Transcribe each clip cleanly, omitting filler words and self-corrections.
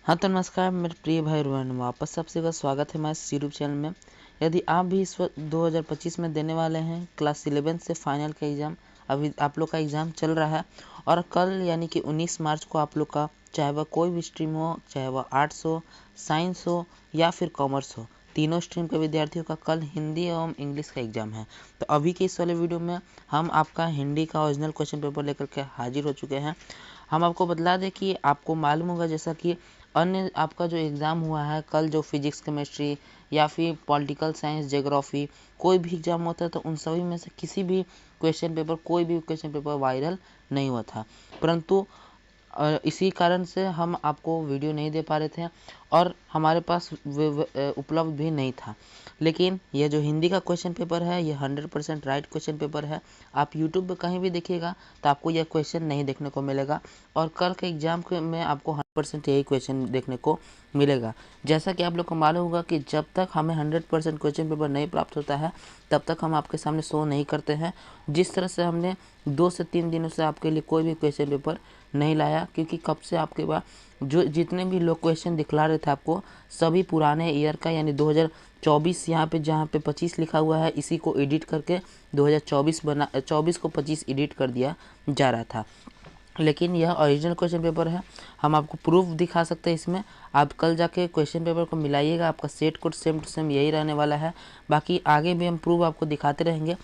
हाँ तो नमस्कार मेरे प्रिय भाई रोहन, वापस आपसे का स्वागत है हमारे यूट्यूब चैनल में। यदि आप भी इस वक्त 2025 में देने वाले हैं क्लास 11 से फाइनल का एग्ज़ाम, अभी आप लोग का एग्ज़ाम चल रहा है और कल यानी कि 19 मार्च को आप लोग का, चाहे वह कोई भी स्ट्रीम हो, चाहे वह आर्ट्स हो, साइंस हो या फिर कॉमर्स हो, तीनों स्ट्रीम के विद्यार्थियों का कल हिंदी एवं इंग्लिश का एग्ज़ाम है। तो अभी के इस वाले वीडियो में हम आपका हिंदी का ओरिजिनल क्वेश्चन पेपर लेकर के हाजिर हो चुके हैं। हम आपको बतला दें कि आपको मालूम होगा जैसा कि अन्य आपका जो एग्ज़ाम हुआ है कल, जो फिजिक्स केमिस्ट्री या फिर पॉलिटिकल साइंस ज्योग्राफी कोई भी एग्ज़ाम होता है तो उन सभी में से किसी भी क्वेश्चन पेपर, कोई भी क्वेश्चन पेपर वायरल नहीं हुआ था, परंतु इसी कारण से हम आपको वीडियो नहीं दे पा रहे थे और हमारे पास उपलब्ध भी नहीं था। लेकिन यह जो हिंदी का क्वेश्चन पेपर है ये 100% राइट क्वेश्चन पेपर है। आप यूट्यूब पे कहीं भी देखिएगा तो आपको यह क्वेश्चन नहीं देखने को मिलेगा और कल के एग्ज़ाम में आपको 100% यही क्वेश्चन देखने को मिलेगा। जैसा कि आप लोग को मालूम होगा कि जब तक हमें 100% क्वेश्चन पेपर नहीं प्राप्त होता है तब तक हम आपके सामने शो नहीं करते हैं। जिस तरह से हमने 2 से 3 दिनों से आपके लिए कोई भी क्वेश्चन पेपर नहीं लाया, क्योंकि कब से आपके पास जो जितने भी लोग क्वेश्चन दिखला रहे थे आपको, सभी पुराने ईयर का यानी 2024 यहाँ पे जहाँ पे 25 लिखा हुआ है इसी को एडिट करके 2024 बना 24 को 25 एडिट कर दिया जा रहा था। लेकिन यह ओरिजिनल क्वेश्चन पेपर है, हम आपको प्रूफ दिखा सकते हैं इसमें। आप कल जाके क्वेश्चन पेपर को मिलाइएगा, आपका set code same to same यही रहने वाला है। बाकी आगे भी हम प्रूफ आपको दिखाते रहेंगे।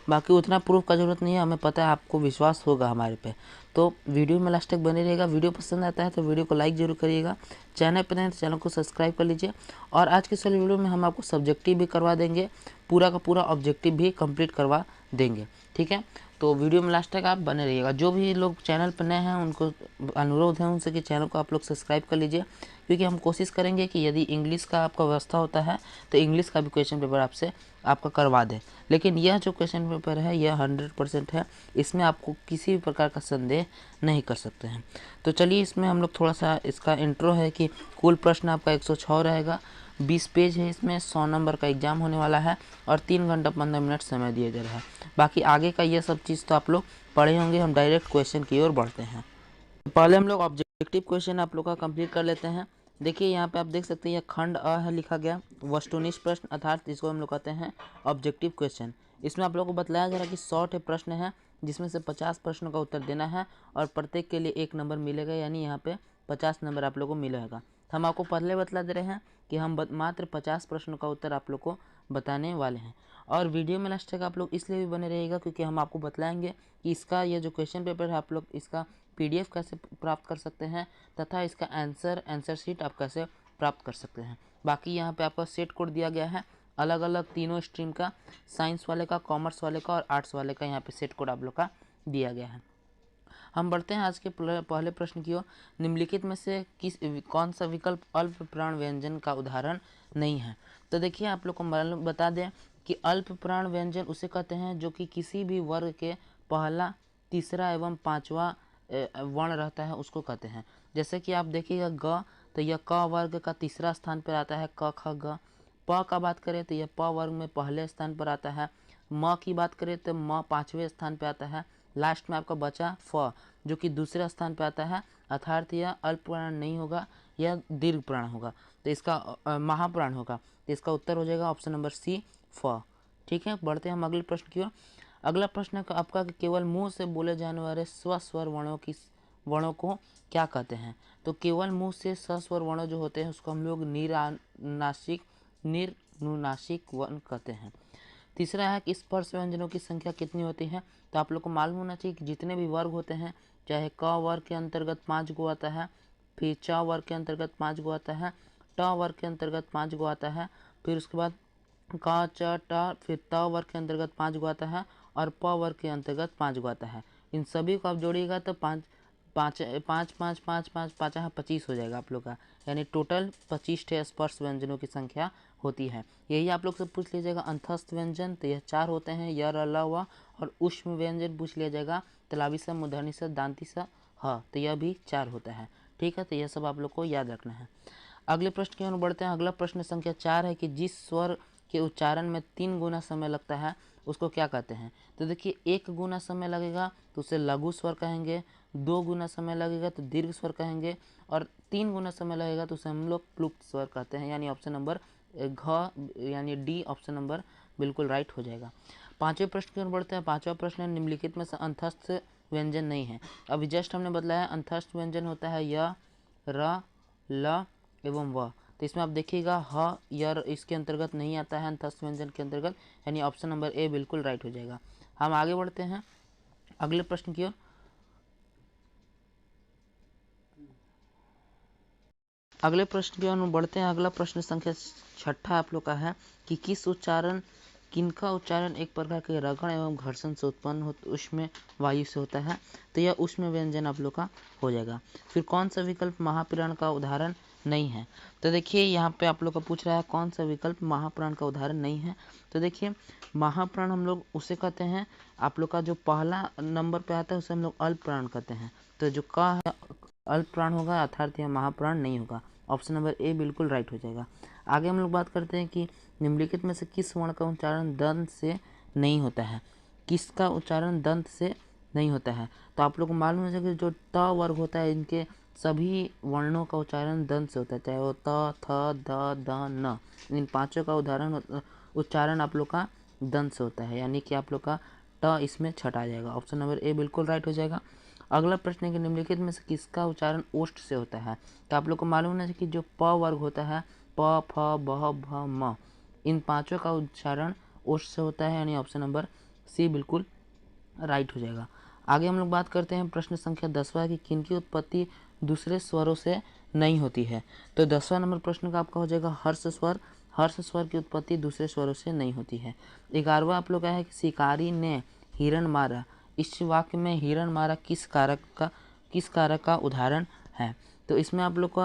बाकी उतना प्रूफ का ज़रूरत नहीं है, हमें पता है आपको विश्वास होगा हमारे पे। तो वीडियो में लास्ट तक बने रहेगा। वीडियो पसंद आता है तो वीडियो को लाइक जरूर करिएगा, चैनल पर नहीं तो चैनल को सब्सक्राइब कर लीजिए। और आज के इस वाले वीडियो में हम आपको सब्जेक्टिव भी करवा देंगे, पूरा का पूरा ऑब्जेक्टिव भी कंप्लीट करवा देंगे, ठीक है। तो वीडियो में लास्ट तक आप बने रहिएगा। जो भी लोग चैनल पर नए हैं उनको अनुरोध है उनसे कि चैनल को आप लोग सब्सक्राइब कर लीजिए, क्योंकि हम कोशिश करेंगे कि यदि इंग्लिश का आपका व्यवस्था होता है तो इंग्लिश का भी क्वेश्चन पेपर आपसे आपका करवा दें। लेकिन यह जो क्वेश्चन पेपर है यह 100% है, इसमें आपको किसी भी प्रकार का संदेह नहीं कर सकते हैं। तो चलिए इसमें हम लोग थोड़ा सा, इसका इंट्रो है कि कुल प्रश्न आपका 106 रहेगा, 20 पेज है, इसमें 100 नंबर का एग्जाम होने वाला है और 3 घंटा 15 मिनट समय दिया जा रहा है। बाकी आगे का ये सब चीज़ तो आप लोग पढ़े होंगे। हम डायरेक्ट क्वेश्चन की ओर बढ़ते हैं। तो पहले हम लोग ऑब्जेक्टिव क्वेश्चन आप लोग का कंप्लीट कर लेते हैं। देखिए यहाँ पे आप देख सकते हैं यह खंड अ है लिखा गया, वस्तुनिष्ठ प्रश्न अर्थात इसको हम लोग कहते हैं ऑब्जेक्टिव क्वेश्चन। इसमें आप लोगों को बताया जा रहा है कि 100 प्रश्न है जिसमें से 50 प्रश्नों का उत्तर देना है और प्रत्येक के लिए 1 नंबर मिलेगा, यानी यहाँ पे 50 नंबर आप लोगों को मिलेगा। हम आपको पहले बतला दे रहे हैं कि हम मात्र 50 प्रश्नों का उत्तर आप लोग को बताने वाले हैं। और वीडियो में लास्ट तक आप लोग इसलिए भी बने रहिएगा क्योंकि हम आपको बतलाएंगे कि इसका ये जो क्वेश्चन पेपर है आप लोग इसका PDF कैसे प्राप्त कर सकते हैं तथा इसका आंसर शीट आप कैसे प्राप्त कर सकते हैं। बाकी यहाँ पे आपका सेट कोड दिया गया है अलग अलग तीनों स्ट्रीम का, साइंस वाले का, कॉमर्स वाले का और आर्ट्स वाले का, यहाँ पे सेट कोड आप लोग का दिया गया है। हम बढ़ते हैं आज के पहले प्रश्न की ओर। निम्नलिखित में से कौन सा विकल्प अल्प प्राण व्यंजन का उदाहरण नहीं है? तो देखिए आप लोग को मालूम बता दें कि अल्प प्राण व्यंजन उसे कहते हैं जो कि किसी भी वर्ग के पहला, तीसरा एवं पांचवा वर्ण रहता है, उसको कहते हैं। जैसे कि आप देखिएगा ग, तो यह क वर्ग का तीसरा स्थान पर आता है, क ख ग। प का बात करें तो यह प वर्ग में पहले स्थान पर आता है। म की बात करें तो म 5वें स्थान पर आता है। लास्ट में आपका बचा फ, जो कि दूसरे स्थान पर आता है, अर्थात यह अल्प प्राण नहीं होगा, यह दीर्घ प्राण होगा, तो इसका महाप्राण होगा। तो इसका उत्तर हो जाएगा ऑप्शन नंबर सी, फ। ठीक है, बढ़ते हैं हम अगले प्रश्न की ओर। अगला प्रश्न है आपका कि केवल मुंह से बोले जाने वाले स्वस्वर वर्णों को क्या कहते हैं? तो केवल मुंह से सस्वर वर्ण जो होते हैं उसको हम लोग निरनुनासिक वर्ण कहते हैं। तीसरा है कि स्पर्श व्यंजनों की संख्या कितनी होती है? तो आप लोग को मालूम होना चाहिए कि जितने भी वर्ग होते हैं, चाहे क वर्ग के अंतर्गत 5 गो आता है, फिर च वर्ग के अंतर्गत 5 गो आता है, ट वर्ग के अंतर्गत 5 गो आता है, फिर उसके बाद क च ट, फिर त वर्ग के अंतर्गत 5 गो आता है और प वर्ग के अंतर्गत 5 गो आता है। इन सभी को आप जोड़िएगा तो पाँच पाँच पाँच पाँच पाँच पाँच पाँच 25 हो जाएगा आप लोग का, यानी टोटल 25 स्पर्श व्यंजनों की संख्या होती है। यही आप लोग से पूछ लीजिएगा अंतस्थ व्यंजन, तो यह 4 होते हैं, य र ल व। और उष्म व्यंजन पूछ लिया जाएगा तलाबी सा, मूर्धनी सा, दांती सा, ह, तो यह भी 4 होता है। ठीक है, तो यह सब आप लोग को याद रखना है। अगले प्रश्न की ओर बढ़ते हैं। अगला प्रश्न संख्या 4 है कि जिस स्वर के उच्चारण में 3 गुना समय लगता है उसको क्या कहते हैं? तो देखिए 1 गुना समय लगेगा तो उसे लघु स्वर कहेंगे, 2 गुना समय लगेगा तो दीर्घ स्वर कहेंगे, और 3 गुना समय लगेगा तो उसे हम लोग प्लुप्त स्वर कहते हैं। यानी ऑप्शन नंबर घ यानी डी ऑप्शन नंबर बिल्कुल राइट हो जाएगा। पांचवें प्रश्न की ओर बढ़ते हैं। पांचवा प्रश्न है, निम्नलिखित में से अंतस्थ व्यंजन नहीं है। अभी जस्ट हमने बदलाया, अंतस्थ व्यंजन होता है य, र, ल एवं व। तो इसमें आप देखिएगा ह य इसके अंतर्गत नहीं आता है, अंतस्थ व्यंजन के अंतर्गत, यानी ऑप्शन नंबर ए बिल्कुल राइट हो जाएगा। हम आगे बढ़ते हैं अगले प्रश्न की ओर। अगले प्रश्न की ओर बढ़ते हैं। अगला प्रश्न संख्या 6 आप लोग का है कि किनका उच्चारण एक प्रकार के रगड़ एवं घर्षण से उत्पन्न उष्म वायु से होता है। तो यह उष्म व्यंजन आप लोग का हो जाएगा। फिर कौन सा विकल्प महाप्राण का उदाहरण नहीं है। तो देखिए यहाँ पे आप लोग का पूछ रहा है कौन सा विकल्प महाप्राण का उदाहरण नहीं है। तो देखिए महाप्राण हम लोग उसे कहते हैं, आप लोग का जो पहला नंबर पे आता है उसे हम लोग अल्प प्राण कहते हैं। तो जो का है अल्प प्राण होगा, अर्थात यह महाप्राण नहीं होगा। ऑप्शन नंबर ए बिल्कुल राइट हो जाएगा। आगे हम लोग बात करते हैं कि निम्नलिखित में से किस वर्ण का उच्चारण दंत से नहीं होता है। किसका उच्चारण दंत से नहीं होता है। तो आप लोग को मालूम है कि जो त वर्ग होता है, इनके सभी वर्णों का उच्चारण दंत से होता है, चाहे वो त, थ, द, द, न। इन पांचों का उच्चारण आप लोग का दंत से होता है, यानी कि आप लोग का ट इसमें छट आ जाएगा। ऑप्शन नंबर ए बिल्कुल राइट हो जाएगा। अगला प्रश्न है कि निम्नलिखित में से किसका उच्चारण ओष्ठ से होता है। तो आप लोग को मालूम है कि जो प वर्ग होता है, प, फ, ब, भ, म, इन पांचों का उच्चारण ओष्ठ से होता है, यानी ऑप्शन नंबर सी बिल्कुल राइट हो जाएगा। आगे हम लोग बात करते हैं प्रश्न संख्या 10वां की किनकी उत्पत्ति दूसरे स्वरों से नहीं होती है। तो 10वां नंबर प्रश्न का आपका हो जाएगा हर्ष स्वर। हर्ष स्वर की उत्पत्ति दूसरे स्वरों से नहीं होती है। 11वां आप लोग का है कि शिकारी ने हिरण मारा। इस वाक्य में हिरण मारा किस कारक का उदाहरण है। तो इसमें आप लोग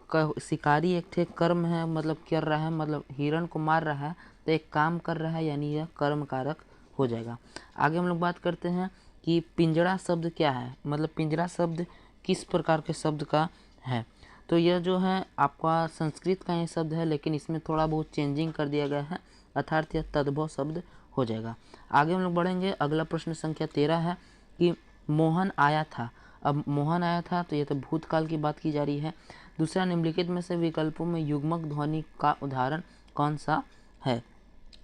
का शिकारी एक ठे कर्म है, मतलब कर रहा है, मतलब हिरण को मार रहा है, तो एक काम कर रहा है, यानी यह कर्म कारक हो जाएगा। आगे हम लोग बात करते हैं कि पिंजड़ा शब्द क्या है, मतलब पिंजड़ा शब्द किस प्रकार के शब्द का है। तो यह जो है आपका संस्कृत का ही शब्द है, लेकिन इसमें थोड़ा बहुत चेंजिंग कर दिया गया है, अर्थात यह तद्भव शब्द हो जाएगा। आगे हम लोग बढ़ेंगे। अगला प्रश्न संख्या 13 है कि मोहन आया था। अब मोहन आया था तो यह तो भूतकाल की बात की जा रही है। दूसरा, निम्नलिखित में से विकल्पों में युग्मक ध्वनि का उदाहरण कौन सा है।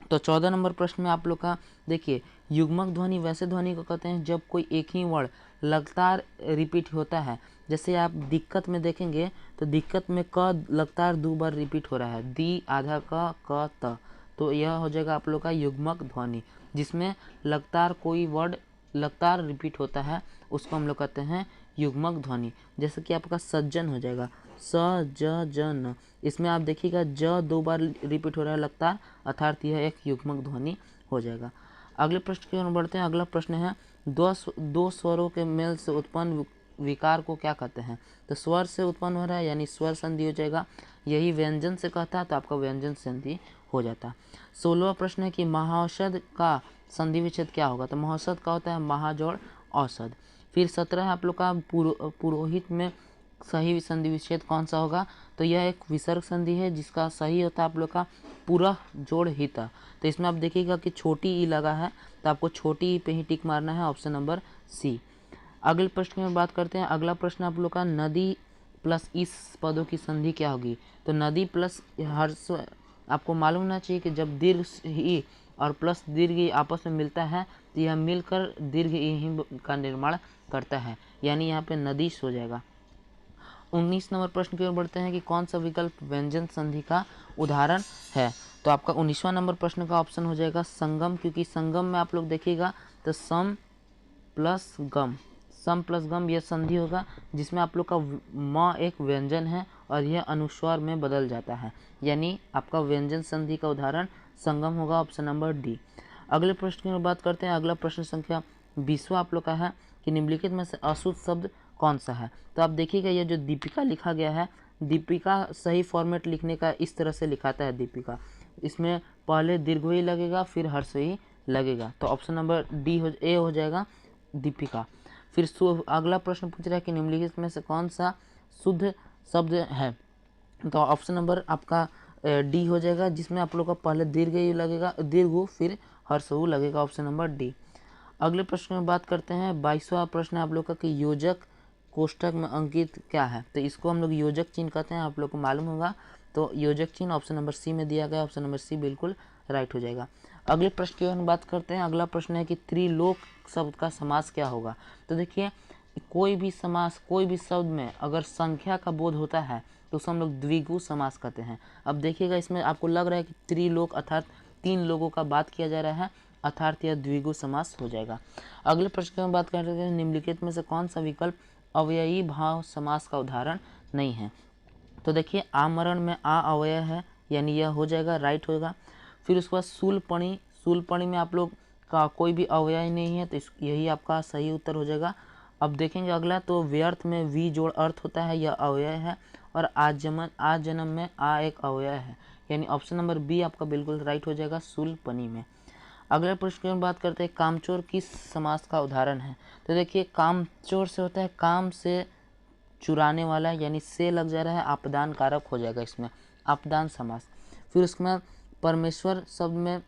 तो 14 नंबर प्रश्न में आप लोग का देखिए, युग्मक ध्वनि वैसे ध्वनि को कहते हैं जब कोई एक ही वर्ण लगातार रिपीट होता है। जैसे आप दिक्कत में देखेंगे तो दिक्कत में क लगातार 2 बार रिपीट हो रहा है, दी आधा क त, तो यह हो जाएगा आप लोग का युग्मक ध्वनि। जिसमें लगातार कोई वर्ड लगातार रिपीट होता है उसको हम लोग कहते हैं युग्मक ध्वनि। जैसे कि आपका सज्जन हो जाएगा स, ज, न। इसमें आप देखिएगा ज 2 बार रिपीट हो रहा है लगातार, अर्थात यह एक युग्मक ध्वनि हो जाएगा। अगले प्रश्न की ओर बढ़ते हैं। अगला प्रश्न है दो स्वरों के मेल से उत्पन्न विकार को क्या कहते हैं। तो स्वर से उत्पन्न हो रहा है, यानी स्वर संधि हो जाएगा। यही व्यंजन से कहता है तो आपका व्यंजन संधि हो जाता। 16वां प्रश्न है कि महाऔषध का संधि विच्छेद क्या होगा। तो महाऔषध का होता है महाजोड़ औषध। फिर 17 है आप लोग का पुरोहित में सही संधि विच्छेद कौन सा होगा। तो यह एक विसर्ग संधि है जिसका सही होता है आप लोग का पुरः जोड़ हिता। तो इसमें आप देखिएगा कि छोटी ई लगा है, तो आपको छोटी ई पे ही टिक मारना है, ऑप्शन नंबर सी। अगले प्रश्न में बात करते हैं। अगला प्रश्न आप लोग का नदी प्लस इस पदों की संधि क्या होगी। तो नदी प्लस हर्ष, आपको मालूम होना चाहिए कि जब दीर्घ ई और प्लस दीर्घ ई आपस में मिलता है तो यह मिलकर दीर्घ ई का निर्माण करता है, यानी यहाँ पे नदीश हो जाएगा। 19 नंबर प्रश्न की ओर बढ़ते हैं कि कौन सा विकल्प व्यंजन संधि का उदाहरण है। तो आपका 19वां नंबर प्रश्न का ऑप्शन हो जाएगा संगम, क्योंकि संगम में आप लोग देखिएगा तो सम प्लस गम यह संधि होगा, जिसमें आप लोग का म एक व्यंजन है और यह अनुस्वार में बदल जाता है, यानी आपका व्यंजन संधि का उदाहरण संगम होगा, ऑप्शन नंबर डी। अगले प्रश्न की बात करते हैं। अगला प्रश्न संख्या 20वां आप लोग का है कि निम्नलिखित में से अशुद्ध शब्द कौन सा है। तो आप देखिएगा यह जो दीपिका लिखा गया है, दीपिका सही फॉर्मेट लिखने का इस तरह से लिखाता है दीपिका। इसमें पहले दीर्घ ही लगेगा फिर हर्ष ही लगेगा, तो ऑप्शन नंबर डी ए हो जाएगा दीपिका। फिर अगला प्रश्न पूछ रहा है कि निम्नलिखित में से कौन सा शुद्ध शब्द है। तो ऑप्शन नंबर आपका डी हो जाएगा, जिसमें आप लोग का पहले दीर्घ यू लगेगा, दीर्घ फिर हर्ष लगेगा, ऑप्शन नंबर डी। अगले प्रश्न में बात करते हैं 22वां प्रश्न आप लोग का कि योजक कोष्ठक में अंकित क्या है। तो इसको हम लोग योजक चिन्ह कहते हैं, आप लोग को मालूम होगा। तो योजक चिन्ह ऑप्शन नंबर सी में दिया गया, ऑप्शन नंबर सी बिल्कुल राइट हो जाएगा। अगले प्रश्न की हम बात करते हैं। अगला प्रश्न है कि त्रिलोक शब्द का समास क्या होगा। तो देखिए कोई भी समास, कोई भी शब्द में अगर संख्या का बोध होता है तो उसे हम लोग द्विगु समास कहते हैं। अब देखिएगा इसमें आपको लग रहा है कि त्रिलोक अर्थात 3 लोगों का बात किया जा रहा है, अर्थात यह द्विगु समास हो जाएगा। अगले प्रश्न की हम बात कर रहे हैं निम्नलिखित में से कौन सा विकल्प अव्ययी भाव समास का उदाहरण नहीं है। तो देखिए आमरण में आ अव्यय है, यानी यह हो जाएगा, राइट होगा। फिर उसके बाद शूलपणि, शूलपणि में आप लोग का कोई भी अव्यय नहीं है, तो यही आपका सही उत्तर हो जाएगा। अब देखेंगे अगला, तो व्यर्थ में वी जोड़ अर्थ होता है, यह अव्यय है। और आज जन्म में आ एक अव्यय है, यानी ऑप्शन नंबर बी आपका बिल्कुल राइट हो जाएगा शूलपणि में। अगले प्रश्न की बात करते हैं कामचोर किस समास का उदाहरण है। तो देखिए कामचोर से होता है काम से चुराने वाला, यानी से लग जा रहा है, आपदान कारक हो जाएगा इसमें, आपदान समास। फिर उसमें परमेश्वर शब्द में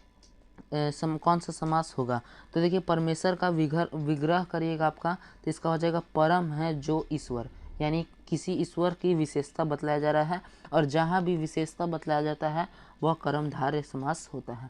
कौन सा समास होगा। तो देखिए परमेश्वर का विग्रह करिएगा आपका, तो इसका हो जाएगा परम है जो ईश्वर, यानी किसी ईश्वर की विशेषता बतलाया जा रहा है, और जहाँ भी विशेषता बतलाया जाता है वह कर्मधारय समास होता है।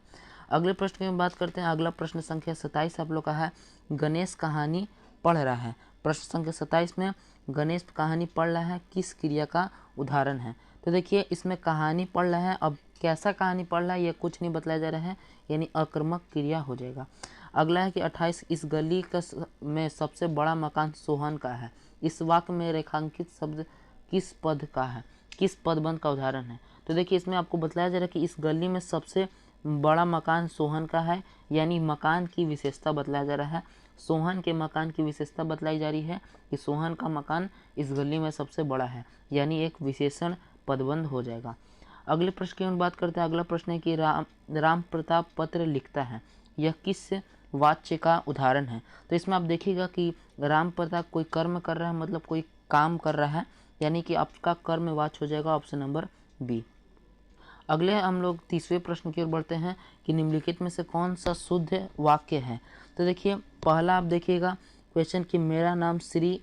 अगले प्रश्न की हम बात करते हैं। अगला प्रश्न संख्या 27 आप लोग का है गणेश कहानी पढ़ रहा है। प्रश्न संख्या 27 में गणेश कहानी पढ़ रहा है किस क्रिया का उदाहरण है। तो देखिए इसमें कहानी पढ़ रहा है, अब कैसा कहानी पढ़ रहा है यह कुछ नहीं बतलाया जा रहा है, यानी अकर्मक क्रिया हो जाएगा। अगला है कि 28 इस गली का में सबसे बड़ा मकान सोहन का है। इस वाक्य में रेखांकित शब्द किस पद का है, किस पदबंध का उदाहरण है। तो देखिए इसमें आपको बताया जा रहा है कि इस गली में सबसे बड़ा मकान सोहन का है, यानी मकान की विशेषता बतलाया जा रहा है। सोहन के मकान की विशेषता बतलाई जा रही है कि सोहन का मकान इस गली में सबसे बड़ा है, यानी एक विशेषण पदबंध हो जाएगा। अगले प्रश्न की हम बात करते हैं। अगला प्रश्न है कि राम प्रताप पत्र लिखता है, यह किस वाच्य का उदाहरण है। तो इसमें आप देखिएगा कि राम प्रताप कोई कर्म कर रहा है, मतलब कोई काम कर रहा है, यानी कि आपका कर्म वाच्य हो जाएगा, ऑप्शन नंबर बी। अगले हम लोग 30वें प्रश्न की ओर बढ़ते हैं कि निम्नलिखित में से कौन सा शुद्ध वाक्य है। तो देखिए पहला आप देखिएगा क्वेश्चन कि मेरा नाम श्री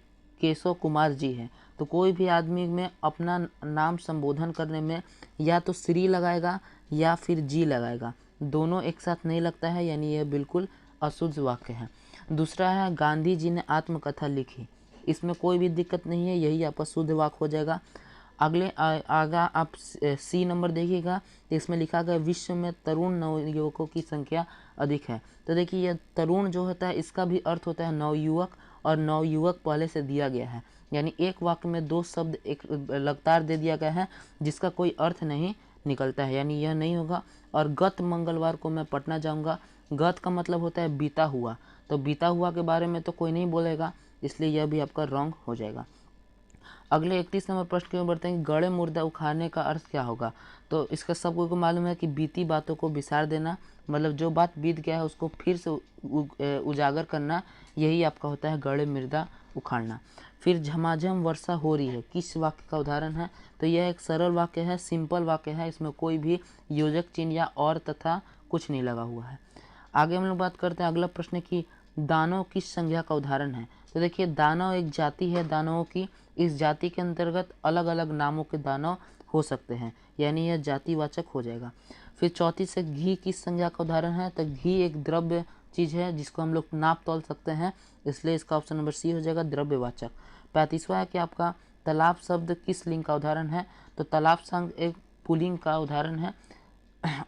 केशव कुमार जी है। तो कोई भी आदमी में अपना नाम संबोधन करने में या तो श्री लगाएगा या फिर जी लगाएगा, दोनों एक साथ नहीं लगता है, यानी यह बिल्कुल अशुद्ध वाक्य है। दूसरा है गांधी जी ने आत्मकथा लिखी, इसमें कोई भी दिक्कत नहीं है, यही आपका शुद्ध वाक्य हो जाएगा। अगले आगा आप सी नंबर देखिएगा, इसमें लिखा गया विश्व में तरुण नवयुवकों की संख्या अधिक है। तो देखिए यह तरुण जो होता है इसका भी अर्थ होता है नवयुवक, और नवयुवक पहले से दिया गया है, यानी एक वाक्य में दो शब्द एक लगातार दे दिया गया है जिसका कोई अर्थ नहीं निकलता है, यानी यह नहीं होगा। और गत मंगलवार को मैं पटना जाऊंगा, गत का मतलब होता है बीता हुआ, तो बीता हुआ के बारे में तो कोई नहीं बोलेगा, इसलिए यह भी आपका रॉन्ग हो जाएगा। अगले 31 नंबर प्रश्न की ओर बढ़ते हैं। गड़े मुर्दा उखाड़ने का अर्थ क्या होगा। तो इसका सबको मालूम है कि बीती बातों को बिसार देना, मतलब जो बात बीत गया है उसको फिर से उजागर करना, यही आपका होता है गड़े मुर्दा उखाड़ना। फिर झमाझम वर्षा हो रही है किस वाक्य का उदाहरण है। तो यह एक सरल वाक्य है, सिंपल वाक्य है, इसमें कोई भी योजक चिन्ह या और तथा कुछ नहीं लगा हुआ है। आगे हम लोग बात करते हैं। अगला प्रश्न की दानव किस संज्ञा का उदाहरण है। तो देखिए दानव एक जाति है दानवों की, इस जाति के अंतर्गत अलग अलग नामों के दानव हो सकते हैं, यानी यह जातिवाचक हो जाएगा। फिर 34 से घी किस संज्ञा का उदाहरण है। तो घी एक द्रव्य चीज़ है जिसको हम लोग नाप तोल सकते हैं, इसलिए इसका ऑप्शन नंबर सी हो जाएगा द्रव्यवाचक। 35वां है कि आपका तालाब शब्द किस लिंग का उदाहरण है। तो तालाब शब्द एक पुल्लिंग का उदाहरण है।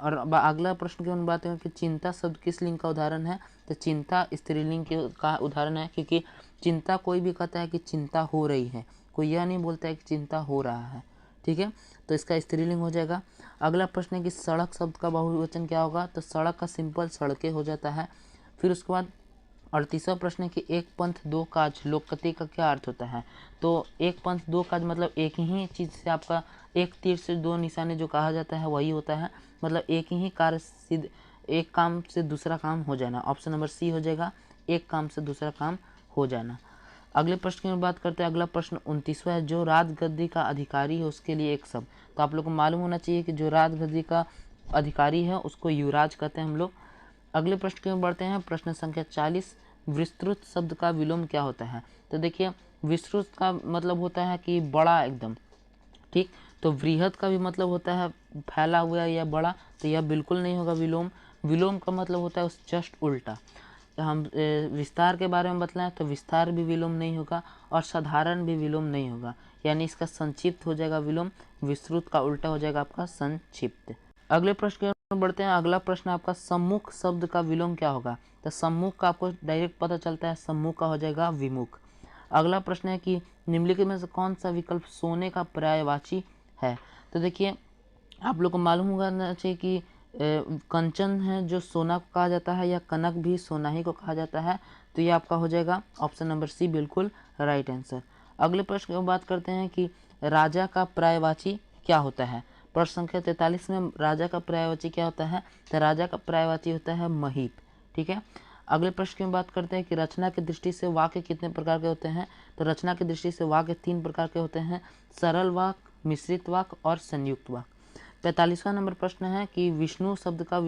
और अगला प्रश्न की हम बात करें कि चिंता शब्द किस लिंग का उदाहरण है। तो चिंता स्त्रीलिंग का उदाहरण है, क्योंकि चिंता कोई भी कहता है कि चिंता हो रही है, कोई यह नहीं बोलता है कि चिंता हो रहा है, ठीक है, तो इसका स्त्रीलिंग हो जाएगा। अगला प्रश्न है कि सड़क शब्द का बहुवचन क्या होगा। तो सड़क का सिंपल सड़कें हो जाता है। फिर उसके बाद 38वां प्रश्न है कि एक पंथ दो काज लोककथि का क्या अर्थ होता है। तो एक पंथ दो काज मतलब एक ही चीज़ से आपका एक तीर से दो निशाने जो कहा जाता है वही होता है, मतलब एक ही कार्य सिद्ध, एक काम से दूसरा काम हो जाना, ऑप्शन नंबर सी हो जाएगा, एक काम से दूसरा काम हो जाना। अगले प्रश्न की बात करते हैं। अगला प्रश्न 29वां है जो राजगद्दी का अधिकारी है उसके लिए एक शब्द। तो आप लोग को मालूम होना चाहिए कि जो राजगद्दी का अधिकारी है उसको युवराज कहते हैं हम लोग। अगले प्रश्न की ओर बढ़ते हैं। प्रश्न संख्या 40 विस्तृत शब्द का विलोम क्या होता है? तो देखिए विस्तृत का मतलब होता है कि बड़ा एकदम, ठीक। तो वृहद का भी मतलब होता है फैला हुआ या बड़ा, तो यह बिल्कुल नहीं होगा विलोम। विलोम का मतलब होता है उस जस्ट उल्टा। हम विस्तार के बारे में बतलाएं तो विस्तार भी विलोम नहीं होगा और साधारण भी विलोम नहीं होगा, यानी इसका संक्षिप्त हो जाएगा विलोम। विस्तृत का उल्टा हो जाएगा आपका संक्षिप्त। अगले प्रश्न की ओर बढ़ते हैं। अगला प्रश्न आपका सम्मुख शब्द का विलोम क्या होगा? तो सम्मुख का आपको डायरेक्ट पता चलता है, सम्मुख का हो जाएगा विमुख। अगला प्रश्न है कि निम्नलिखित में से कौन सा विकल्प सोने का पर्यायवाची है? तो देखिए आप लोग को मालूम होगा चाहिए कि कंचन है जो सोना को कहा जाता है, या कनक भी सोना ही को कहा जाता है। तो ये आपका हो जाएगा ऑप्शन नंबर सी बिल्कुल राइट आंसर। अगले प्रश्न की बात करते हैं कि राजा का पर्यायवाची क्या होता है? प्रश्न संख्या 43 में राजा का पर्यायवाची क्या होता है? तो राजा का पर्यायवाची होता है महीप, ठीक है। अगले प्रश्न की बात करते हैं कि रचना की दृष्टि से वाक्य कितने प्रकार के होते हैं? तो रचना की दृष्टि से वाक्य 3 प्रकार के होते हैं, सरल वाक्य, मिश्रित वाक्य और संयुक्त वाक्य। 45वां नंबर प्रश्न है कि विष्णु शब्द का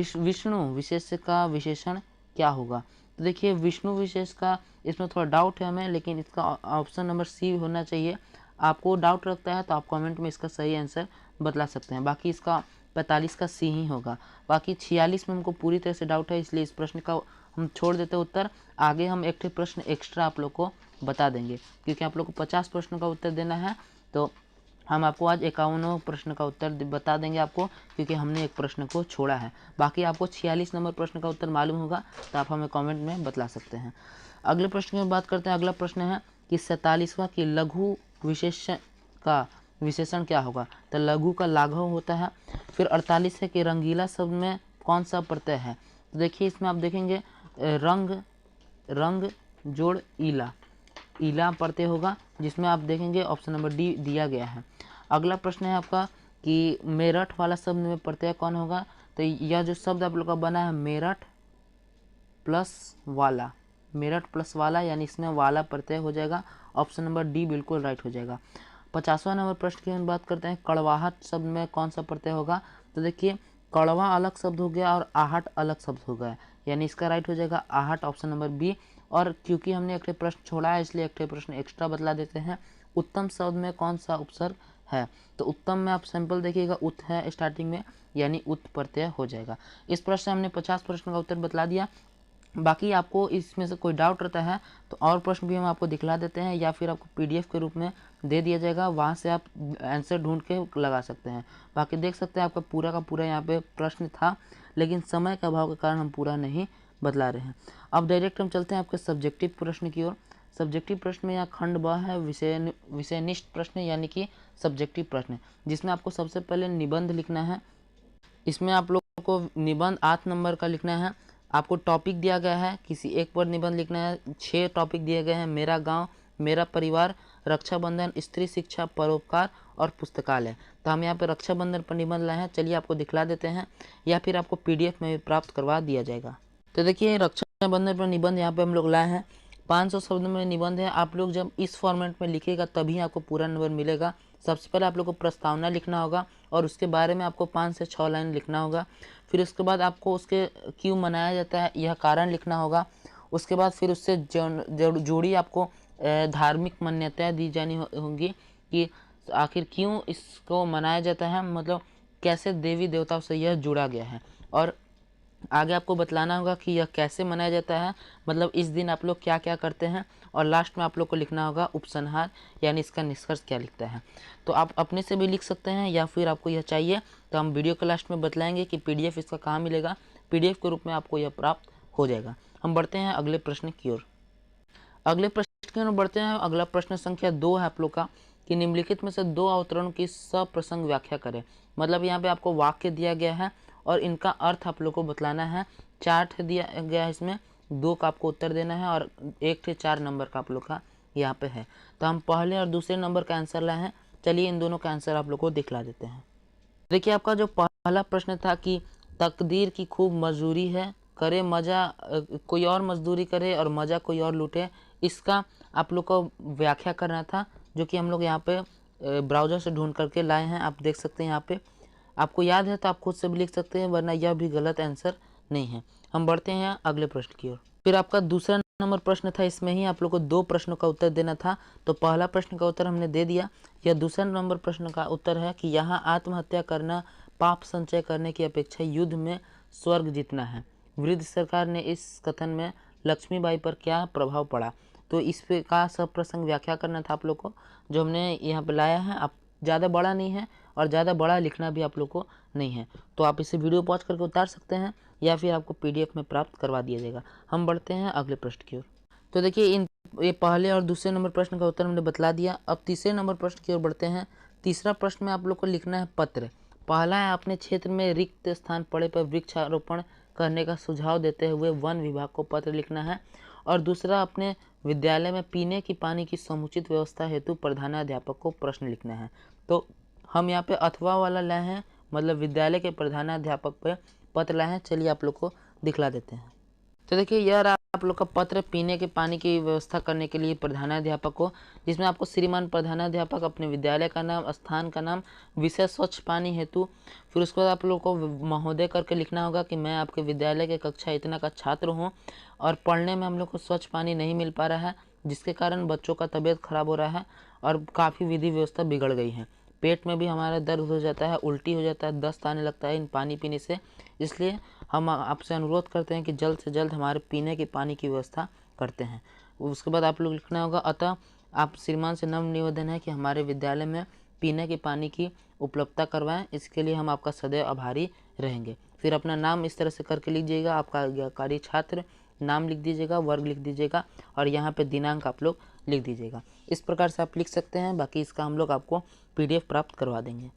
विष्णु विशेष्य का विशेषण क्या होगा? तो देखिए विष्णु विशेष का इसमें थोड़ा डाउट है हमें, लेकिन इसका ऑप्शन नंबर सी होना चाहिए। आपको डाउट लगता है तो आप कमेंट में इसका सही आंसर बतला सकते हैं। बाकी इसका 45 का सी ही होगा। बाकी 46 में हमको पूरी तरह से डाउट है, इसलिए इस प्रश्न का हम छोड़ देते उत्तर। आगे हम एक प्रश्न एक्स्ट्रा आप लोग को बता देंगे, क्योंकि आप लोग को 50 प्रश्नों का उत्तर देना है। तो हम आपको आज 51 प्रश्न का उत्तर बता देंगे आपको, क्योंकि हमने एक प्रश्न को छोड़ा है। बाकी आपको 46 नंबर प्रश्न का उत्तर मालूम होगा तो आप हमें कमेंट में बतला सकते हैं। अगले प्रश्न की बात करते हैं। अगला प्रश्न है कि 47वां की लघु विशेषण का विशेषण क्या होगा? तो लघु का लाघव होता है। फिर 48 है कि रंगीला शब्द में कौन सा प्रत्यय है? तो देखिए इसमें आप देखेंगे रंग जोड़ ईला प्रत्यय होगा, जिसमें आप देखेंगे ऑप्शन नंबर डी दिया गया है। अगला प्रश्न है आपका कि मेरठ वाला शब्द में प्रत्यय कौन होगा? तो यह जो शब्द आप लोग का बना है मेरठ प्लस वाला, यानी इसमें वाला प्रत्यय हो जाएगा। ऑप्शन नंबर डी बिल्कुल राइट हो जाएगा। 50वां नंबर प्रश्न की हम बात करते हैं, कड़वाहट शब्द में कौन सा प्रत्यय होगा? तो देखिए कड़वा अलग शब्द हो गया और आहट अलग शब्द हो गया, यानी इसका राइट हो जाएगा आहट, ऑप्शन नंबर बी। और क्योंकि हमने एक प्रश्न छोड़ा है इसलिए एक प्रश्न एक्स्ट्रा बतला देते हैं। उत्तम शब्द में कौन सा उपसर्ग है? तो उत्तम में आप सैंपल देखिएगा, उत है स्टार्टिंग में, यानी उत प्रत्यय हो जाएगा। इस प्रश्न से हमने 50 प्रश्न का उत्तर बतला दिया। बाकी आपको इसमें से कोई डाउट रहता है तो और प्रश्न भी हम आपको दिखला देते हैं, या फिर आपको पीडीएफ के रूप में दे दिया जाएगा, वहाँ से आप आंसर ढूंढ के लगा सकते हैं। बाकी देख सकते हैं आपका पूरा का पूरा यहाँ पे प्रश्न था, लेकिन समय के अभाव के कारण हम पूरा नहीं बतला रहे हैं। अब डायरेक्ट हम चलते हैं आपके सब्जेक्टिव प्रश्न की ओर। सब्जेक्टिव प्रश्न में यहाँ खंड ब है विषयनिष्ठ प्रश्न, यानी कि सब्जेक्टिव प्रश्न, जिसमें आपको सबसे पहले निबंध लिखना है। इसमें आप लोगों को निबंध 8 नंबर का लिखना है। आपको टॉपिक दिया गया है, किसी एक पर निबंध लिखना है। 6 टॉपिक दिए गए हैं, मेरा गांव, मेरा परिवार, रक्षाबंधन, स्त्री शिक्षा, परोपकार और पुस्तकालय। तो हम यहाँ पे रक्षाबंधन पर निबंध लाए हैं, चलिए आपको दिखला देते हैं, या फिर आपको पीडीएफ में भी प्राप्त करवा दिया जाएगा। तो देखिए रक्षाबंधन पर निबंध यहाँ पे हम लोग लाए हैं। 500 शब्द में निबंध है। आप लोग जब इस फॉर्मेट में लिखेगा तभी आपको पूरा नंबर मिलेगा। सबसे पहले आप लोग को प्रस्तावना लिखना होगा और उसके बारे में आपको 5 से 6 लाइन लिखना होगा। फिर उसके बाद आपको उसके क्यों मनाया जाता है यह कारण लिखना होगा। उसके बाद फिर उससे जोड़ी आपको धार्मिक मान्यताएं दी जानी होंगी कि आखिर क्यों इसको मनाया जाता है, मतलब कैसे देवी देवताओं से यह जुड़ा गया है। और आगे आपको बतलाना होगा कि यह कैसे मनाया जाता है, मतलब इस दिन आप लोग क्या क्या करते हैं। और लास्ट में आप लोग को लिखना होगा उपसंहार, यानी इसका निष्कर्ष क्या लिखता है। तो आप अपने से भी लिख सकते हैं, या फिर आपको यह चाहिए तो हम वीडियो के लास्ट में बतलाएंगे कि पीडीएफ इसका कहाँ मिलेगा। पीडीएफ के रूप में आपको यह प्राप्त हो जाएगा। हम बढ़ते हैं अगले प्रश्न की ओर। अगले प्रश्न की ओर बढ़ते हैं। अगला प्रश्न संख्या 2 है आप लोग का कि निम्नलिखित में से 2 अवतरणों की सप्रसंग व्याख्या करें। मतलब यहाँ पे आपको वाक्य दिया गया है और इनका अर्थ आप लोग को बतलाना है। चार्ट दिया गया है, इसमें 2 का आपको उत्तर देना है और 1 से 4 नंबर का आप लोग का यहाँ पे है। तो हम पहले और दूसरे नंबर का आंसर लाए हैं, चलिए इन दोनों का आंसर आप लोग को दिखला देते हैं। देखिए आपका जो पहला प्रश्न था कि तकदीर की खूब मजदूरी है, करे मजा कोई और मजदूरी करे और मजा कोई और लूटे, इसका आप लोग को व्याख्या करना था, जो कि हम लोग यहाँ पे ब्राउज़र से ढूंढ करके लाए हैं। आप देख सकते हैं यहाँ पे, आपको याद है तो आप खुद से भी लिख सकते हैं, वरना यह भी गलत आंसर नहीं है। हम बढ़ते हैं अगले प्रश्न की ओर। फिर आपका दूसरा नंबर प्रश्न था, इसमें ही आप लोग को 2 प्रश्नों का उत्तर देना था। तो पहला प्रश्न का उत्तर हमने दे दिया। यह दूसरा नंबर प्रश्न का उत्तर है कि यहाँ आत्महत्या करना पाप संचय करने की अपेक्षा युद्ध में स्वर्ग जीतना है। वृद्ध सरकार ने इस कथन में लक्ष्मीबाई पर क्या प्रभाव पड़ा। तो इस पे का सब प्रसंग व्याख्या करना था आप लोग को, जो हमने यहाँ पे लाया है। आप ज़्यादा बड़ा नहीं है और ज़्यादा बड़ा लिखना भी आप लोग को नहीं है, तो आप इसे वीडियो पॉज करके उतार सकते हैं या फिर आपको PDF में प्राप्त करवा दिया जाएगा। हम बढ़ते हैं अगले प्रश्न की ओर। तो देखिए ये पहले और दूसरे नंबर प्रश्न का उत्तर हमने बतला दिया। अब तीसरे नंबर प्रश्न की ओर बढ़ते हैं। तीसरा प्रश्न में आप लोग को लिखना है पत्र। पहला है, अपने क्षेत्र में रिक्त स्थान पड़े पर वृक्षारोपण करने का सुझाव देते हुए वन विभाग को पत्र लिखना है। और दूसरा, अपने विद्यालय में पीने की पानी की समुचित व्यवस्था हेतु प्रधानाध्यापक को प्रश्न लिखना है। तो हम यहाँ पे अथवा वाला लाए हैं, मतलब विद्यालय के प्रधानाध्यापक पे पत्र लाए हैं। चलिए आप लोग को दिखला देते हैं। तो देखिए यह रहा आप लोग का पत्र पीने के पानी की व्यवस्था करने के लिए प्रधानाध्यापक को, जिसमें आपको श्रीमान प्रधानाध्यापक, अपने विद्यालय का नाम, स्थान का नाम, विषय स्वच्छ पानी हेतु, फिर उसके बाद आप लोग को महोदय करके लिखना होगा कि मैं आपके विद्यालय के कक्षा इतना का छात्र हूँ और पढ़ने में हम लोग को स्वच्छ पानी नहीं मिल पा रहा है, जिसके कारण बच्चों का तबीयत खराब हो रहा है और काफ़ी विधि व्यवस्था बिगड़ गई है। पेट में भी हमारा दर्द हो जाता है, उल्टी हो जाता है, दस्त आने लगता है इन पानी पीने से। इसलिए हम आपसे अनुरोध करते हैं कि जल्द से जल्द हमारे पीने के पानी की व्यवस्था करते हैं। उसके बाद आप लोग लिखना होगा, अतः आप श्रीमान से नम्र निवेदन है कि हमारे विद्यालय में पीने के पानी की उपलब्धता करवाएं, इसके लिए हम आपका सदैव आभारी रहेंगे। फिर अपना नाम इस तरह से करके लीजिएगा, आपका आज्ञाकारी छात्र नाम लिख दीजिएगा, वर्ग लिख दीजिएगा और यहाँ पे दिनांक आप लोग लिख दीजिएगा। इस प्रकार से आप लिख सकते हैं। बाकी इसका हम लोग आपको PDF प्राप्त करवा देंगे।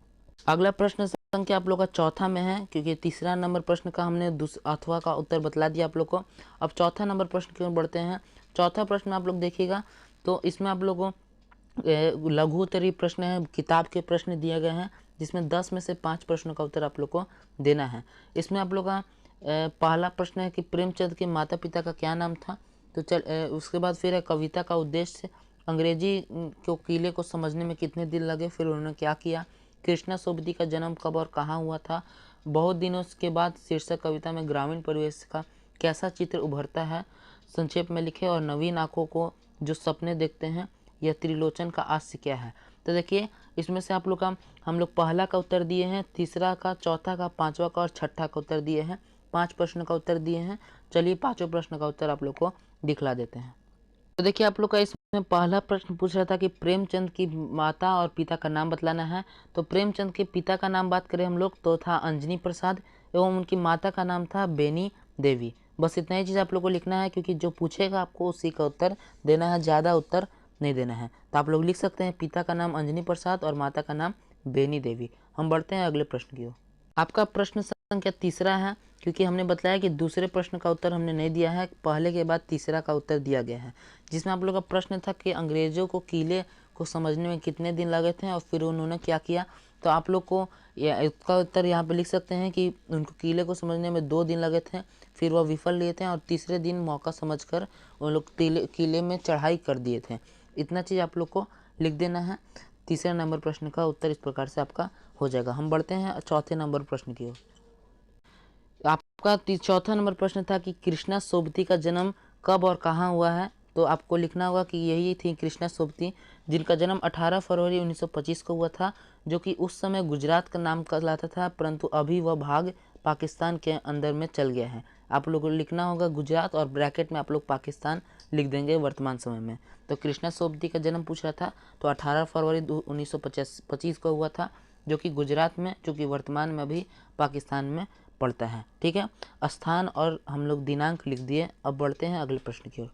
अगला प्रश्न संख्या आप लोग का चौथा में है, क्योंकि तीसरा नंबर प्रश्न का हमने अथवा का उत्तर बतला दिया आप लोग को। अब चौथा नंबर प्रश्न की ओर बढ़ते हैं। चौथा प्रश्न आप लोग देखिएगा, तो इसमें आप लोगों को लघु उत्तरीय प्रश्न है, किताब के प्रश्न दिए गए हैं, जिसमें 10 में से 5 प्रश्नों का उत्तर आप लोग को देना है। इसमें आप लोग का पहला प्रश्न है कि प्रेमचंद के माता पिता का क्या नाम था। तो उसके बाद फिर है, कविता का उद्देश्य, अंग्रेजी को किले को समझने में कितने दिन लगे, फिर उन्होंने क्या किया, कृष्णा सोबती का जन्म कब और कहाँ हुआ था, बहुत दिनों के बाद शीर्षक कविता में ग्रामीण परिवेश का कैसा चित्र उभरता है, संक्षेप में लिखे, और नवीन आंखों को जो सपने देखते हैं, यह त्रिलोचन का आस्य क्या है। तो देखिए इसमें से आप लोग का हम लोग पहला का उत्तर दिए हैं, तीसरा का, चौथा का, पांचवा का और छठा का उत्तर दिए हैं। 5 प्रश्न का उत्तर दिए हैं। चलिए पांचों प्रश्न का उत्तर आप लोग को दिखला देते हैं। तो देखिए आप लोग का इसमें पहला प्रश्न पूछ रहा था कि प्रेमचंद की माता और पिता का नाम बतलाना है। तो प्रेमचंद के पिता का नाम बात करें हम लोग तो था अंजनी प्रसाद, एवं उनकी माता का नाम था बेनी देवी। बस इतना ही चीज़ आप लोग को लिखना है, क्योंकि जो पूछेगा आपको उसी का उत्तर देना है, ज़्यादा उत्तर नहीं देना है। तो आप लोग लिख सकते हैं पिता का नाम अंजनी प्रसाद और माता का नाम बेनी देवी। हम बढ़ते हैं अगले प्रश्न की ओर। आपका प्रश्न संख्या तीसरा है, क्योंकि हमने बताया कि दूसरे प्रश्न का उत्तर हमने नहीं दिया है, पहले के बाद तीसरा का उत्तर दिया गया है, जिसमें आप लोग का प्रश्न था कि अंग्रेजों को किले को समझने में कितने दिन लगे थे और फिर उन्होंने क्या किया। तो आप लोग को इसका उत्तर यहाँ पे लिख सकते हैं कि उनको किले को समझने में 2 दिन लगे थे, फिर वह विफल लिए थे और तीसरे दिन मौका समझकर उन लोग किले में चढ़ाई कर दिए थे। इतना चीज़ आप लोग को लिख देना है। तीसरे नंबर प्रश्न का उत्तर इस प्रकार से आपका हो जाएगा। हम बढ़ते हैं चौथे नंबर प्रश्न की ओर। आपका चौथा नंबर प्रश्न था कि कृष्णा सोबती का जन्म कब और कहाँ हुआ है। तो आपको लिखना होगा कि यही थी कृष्णा सोबती, जिनका जन्म 18 फरवरी 1925 को हुआ था, जो कि उस समय गुजरात का नाम कहलाता था, परंतु अभी वह भाग पाकिस्तान के अंदर में चल गया है। आप लोगों को लिखना होगा गुजरात और ब्रैकेट में आप लोग पाकिस्तान लिख देंगे वर्तमान समय में। तो कृष्णा सोबती का जन्म पूछ रहा था, तो 18 फरवरी 1925 को हुआ था, जो कि गुजरात में, जो कि वर्तमान में अभी पाकिस्तान में पड़ता है। ठीक है, स्थान और हम लोग दिनांक लिख दिए। अब बढ़ते हैं अगले प्रश्न की ओर।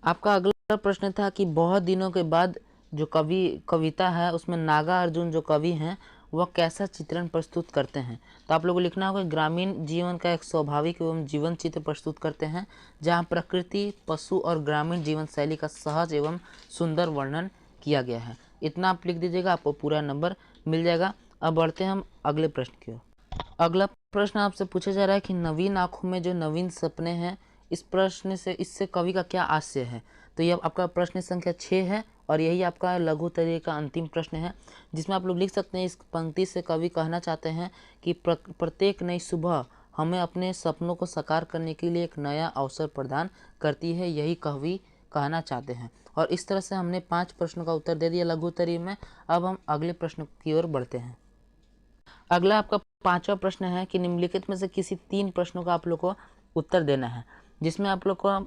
आपका अगला प्रश्न था कि बहुत दिनों के बाद जो कविता है उसमें नागा अर्जुन जो कवि हैं वह कैसा चित्रण प्रस्तुत करते हैं। तो आप लोगों को लिखना होगा ग्रामीण जीवन का एक स्वाभाविक एवं जीवन चित्र प्रस्तुत करते हैं, जहाँ प्रकृति, पशु और ग्रामीण जीवन शैली का सहज एवं सुंदर वर्णन किया गया है। इतना आप लिख दीजिएगा, आपको पूरा नंबर मिल जाएगा। अब बढ़ते हैं हम अगले प्रश्न की ओर। अगला प्रश्न आपसे पूछा जा रहा है कि नवीन आंखों में जो नवीन सपने हैं, इस प्रश्न से इससे कवि का क्या आशय है। तो यह आपका प्रश्न संख्या 6 है और यही आपका लघु उत्तरीय का अंतिम प्रश्न है, जिसमें आप लोग लिख सकते हैं इस पंक्ति से कवि कहना चाहते हैं कि प्रत्येक नई सुबह हमें अपने सपनों को साकार करने के लिए एक नया अवसर प्रदान करती है, यही कवि कहना चाहते हैं। और इस तरह से हमने 5 प्रश्नों का उत्तर दे दिया लघु उत्तरीय में। अब हम अगले प्रश्न की ओर बढ़ते हैं। अगला आपका 5वां प्रश्न है कि निम्नलिखित में से किसी 3 प्रश्नों का आप लोग को उत्तर देना है, जिसमें आप लोग को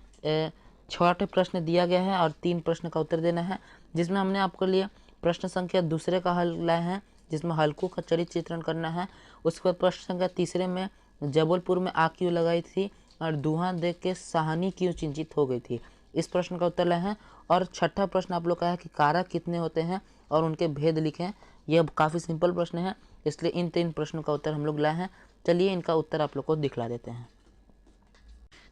6 प्रश्न दिया गया है और 3 प्रश्न का उत्तर देना है, जिसमें हमने आपके लिए प्रश्न संख्या दूसरे का हल लाए हैं, जिसमें हल्कू का चरित्र चित्रण करना है। उसके बाद प्रश्न संख्या तीसरे में जबलपुर में आग क्यों लगाई थी और धुआं देख के सहानी क्यों चिंतित हो गई थी, इस प्रश्न का उत्तर लाए हैं। और 6ठा प्रश्न आप लोग का है कि कारक कितने होते हैं और उनके भेद लिखें। यह काफ़ी सिंपल प्रश्न है, इसलिए इन 3 प्रश्नों का उत्तर हम लोग लाए हैं। चलिए इनका उत्तर आप लोग को दिखला देते हैं।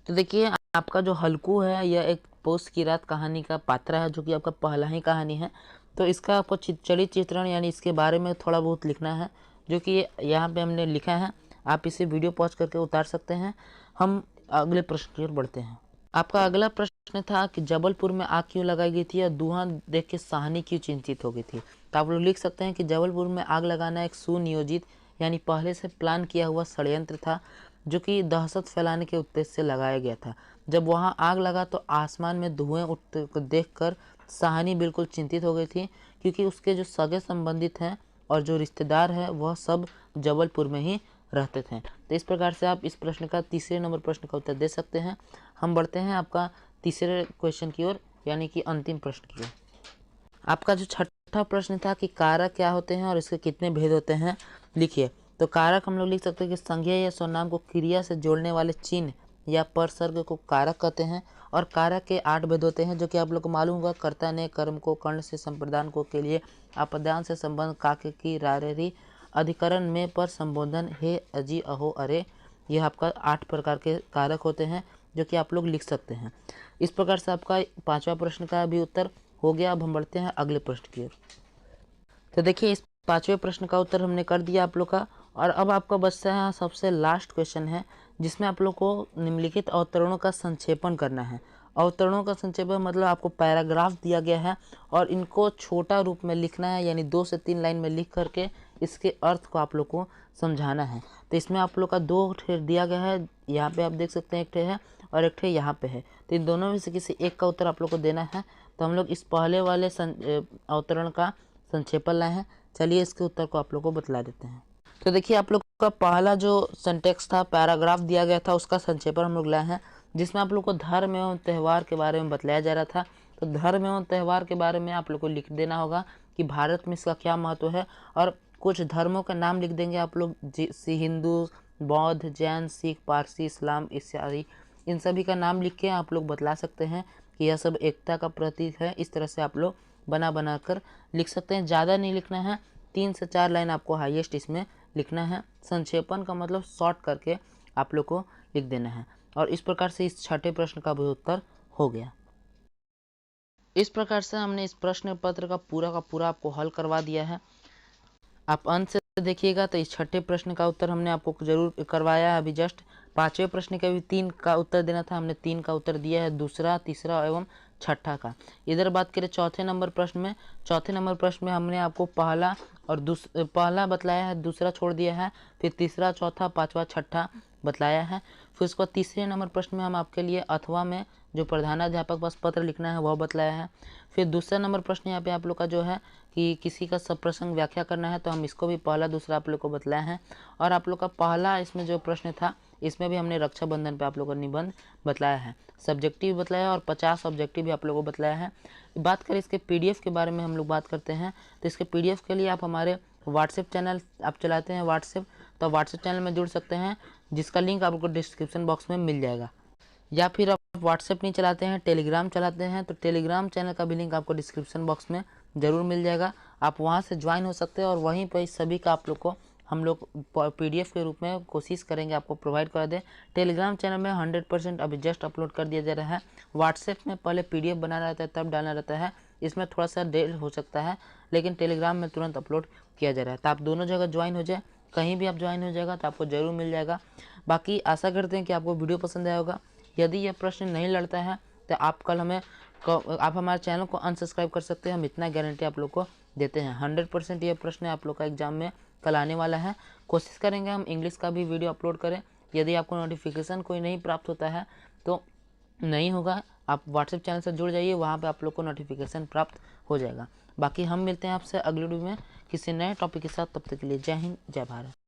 तो देखिए, आपका जो हल्कू है यह एक पोस्ट की रात कहानी का पात्र है, जो कि आपका पहला ही कहानी है। तो इसका आपको चरित्र चित्रण यानी इसके बारे में थोड़ा बहुत लिखना है, जो कि यहाँ पे हमने लिखा है। आप इसे वीडियो पॉज करके उतार सकते हैं। हम अगले प्रश्न की ओर बढ़ते हैं। आपका अगला प्रश्न था कि जबलपुर में आग क्यों लगाई गई थी और धुआं देख के सहानी क्यों चिंतित हो गई थी। तो आप लोग लिख सकते हैं कि जबलपुर में आग लगाना एक सुनियोजित यानी पहले से प्लान किया हुआ षड्यंत्र था, जो कि दहशत फैलाने के उद्देश्य से लगाया गया था। जब वहां आग लगा तो आसमान में धुएं उठते को देखकर सहानी बिल्कुल चिंतित हो गई थी, क्योंकि उसके जो सगे संबंधित हैं और जो रिश्तेदार हैं वह सब जबलपुर में ही रहते थे। तो इस प्रकार से आप इस प्रश्न का तीसरे नंबर प्रश्न का उत्तर दे सकते हैं। हम बढ़ते हैं आपका तीसरे क्वेश्चन की ओर, यानी कि अंतिम प्रश्न की ओर। आपका जो 6ठा प्रश्न था कि कारक क्या होते हैं और इसके कितने भेद होते हैं, लिखिए। तो कारक हम लोग लिख सकते हैं कि संज्ञा या सर्वनाम को क्रिया से जोड़ने वाले चिन्ह या परसर्ग को कारक कहते हैं। और कारक के 8 भेद होते हैं, जो कि आप लोग को मालूम होगा। कर्ता ने कर्म को, कर्ण से संप्रदान को के लिए, अपदान से संबंध, काके की रारेरी, अधिकरण में पर संबोधन, हे अजी अहो अरे। यह आपका 8 प्रकार के कारक होते हैं, जो कि आप लोग लिख सकते हैं। इस प्रकार से आपका 5वां प्रश्न का भी उत्तर हो गया। अब हम बढ़ते हैं अगले प्रश्न की ओर। तो देखिए, इस 5वें प्रश्न का उत्तर हमने कर दिया आप लोग का। और अब आपका बचता है सबसे लास्ट क्वेश्चन है, जिसमें आप लोग को निम्नलिखित अवतरणों का संक्षेपण करना है। अवतरणों का संक्षेपण मतलब आपको पैराग्राफ दिया गया है और इनको छोटा रूप में लिखना है, यानी 2 से 3 लाइन में लिख करके इसके अर्थ को आप लोग को समझाना है। तो इसमें आप लोग का 2 ठे दिया गया है, यहाँ पे आप देख सकते हैं, एक ठे है और एक ठे यहाँ पे है। तो इन दोनों में से किसी एक का उत्तर आप लोग को देना है। तो हम लोग इस पहले वाले अवतरण का संक्षेपण लाए हैं। चलिए इसके उत्तर को आप लोग को बतला देते हैं। तो देखिए, आप लोग का पहला जो सेंटेक्स था, पैराग्राफ दिया गया था, उसका संक्षेपण हम लोग लाए हैं, जिसमें आप लोग को धर्म एवं त्यौहार के बारे में बतलाया जा रहा था। तो धर्म एवं त्यौहार के बारे में आप लोग को लिख देना होगा कि भारत में इसका क्या महत्व है। और कुछ धर्मों का नाम लिख देंगे आप लोग, हिंदू, बौद्ध, जैन, सिख, पारसी, इस्लाम इत्यादि। इन सभी का नाम लिख के आप लोग बतला सकते हैं कि यह सब एकता का प्रतीक है। इस तरह से आप लोग बना कर लिख सकते हैं। ज़्यादा नहीं लिखना है, 3 से 4 लाइन आपको हाईएस्ट इसमें लिखना है। संक्षेपण का मतलब शॉर्ट करके आप लोग को लिख देना है। और इस प्रकार से इस 6ठे प्रश्न का भी उत्तर हो गया। इस प्रकार से हमने इस प्रश्न पत्र का पूरा आपको हल करवा दिया है। आप अंत से देखिएगा तो इस 6ठे प्रश्न का उत्तर हमने आपको जरूर करवाया है अभी जस्ट। 5वें प्रश्न का भी 3 का उत्तर देना था, हमने 3 का उत्तर दिया है, दूसरा, तीसरा एवं 6ठा का। इधर बात करें चौथे नंबर प्रश्न में, चौथे नंबर प्रश्न में हमने आपको पहला और पहला बतलाया है, दूसरा छोड़ दिया है, फिर तीसरा, चौथा, 5वां, 6ठा बतलाया है। फिर उसके बाद तीसरे नंबर प्रश्न में हम आपके लिए अथवा में जो प्रधानाध्यापक बस पत्र लिखना है वह बतलाया है। फिर दूसरा नंबर प्रश्न यहाँ पे आप लोग का जो है कि किसी का सब प्रसंग व्याख्या करना है, तो हम इसको भी पहला दूसरा आप लोग को बतलाया है। और आप लोग का पहला इसमें जो प्रश्न था, इसमें भी हमने रक्षाबंधन पे आप लोगों को निबंध बतलाया है, सब्जेक्टिव बतलाया और 50 ऑब्जेक्टिव भी आप लोगों को बतलाया है। बात करें इसके पीडीएफ के बारे में हम लोग बात करते हैं, तो इसके पीडीएफ के लिए आप हमारे व्हाट्सएप चैनल आप चलाते हैं व्हाट्सएप, तो व्हाट्सएप चैनल में जुड़ सकते हैं, जिसका लिंक आपको डिस्क्रिप्शन बॉक्स में मिल जाएगा। या फिर आप व्हाट्सएप नहीं चलाते हैं, टेलीग्राम चलाते हैं, तो टेलीग्राम चैनल का भी लिंक आपको डिस्क्रिप्शन बॉक्स में ज़रूर मिल जाएगा। आप वहां से ज्वाइन हो सकते हैं और वहीं पर इस सभी का आप लोग को हम लोग पीडीएफ के रूप में कोशिश करेंगे आपको प्रोवाइड कर दें। टेलीग्राम चैनल में 100% अभी जस्ट अपलोड कर दिया जा रहा है। व्हाट्सएप में पहले पीडीएफ बनाना रहता है, तब डालना रहता है, इसमें थोड़ा सा देर हो सकता है, लेकिन टेलीग्राम में तुरंत अपलोड किया जा रहा है। तो आप दोनों जगह ज्वाइन हो जाए, कहीं भी आप ज्वाइन हो जाएगा तो आपको ज़रूर मिल जाएगा। बाकी आशा करते हैं कि आपको वीडियो पसंद आया होगा। यदि यह प्रश्न नहीं लड़ता है तो आप हमारे चैनल को अनसब्सक्राइब कर सकते हैं। हम इतना गारंटी आप लोग को देते हैं, 100% यह प्रश्न आप लोग का एग्जाम में कल आने वाला है। कोशिश करेंगे हम इंग्लिश का भी वीडियो अपलोड करें, यदि आपको नोटिफिकेशन कोई नहीं प्राप्त होता है तो नहीं होगा, आप व्हाट्सएप चैनल से जुड़ जाइए, वहाँ पे आप लोग को नोटिफिकेशन प्राप्त हो जाएगा। बाकी हम मिलते हैं आपसे अगले वीडियो में किसी नए टॉपिक के साथ, तब तक के लिए जय हिंद जय भारत।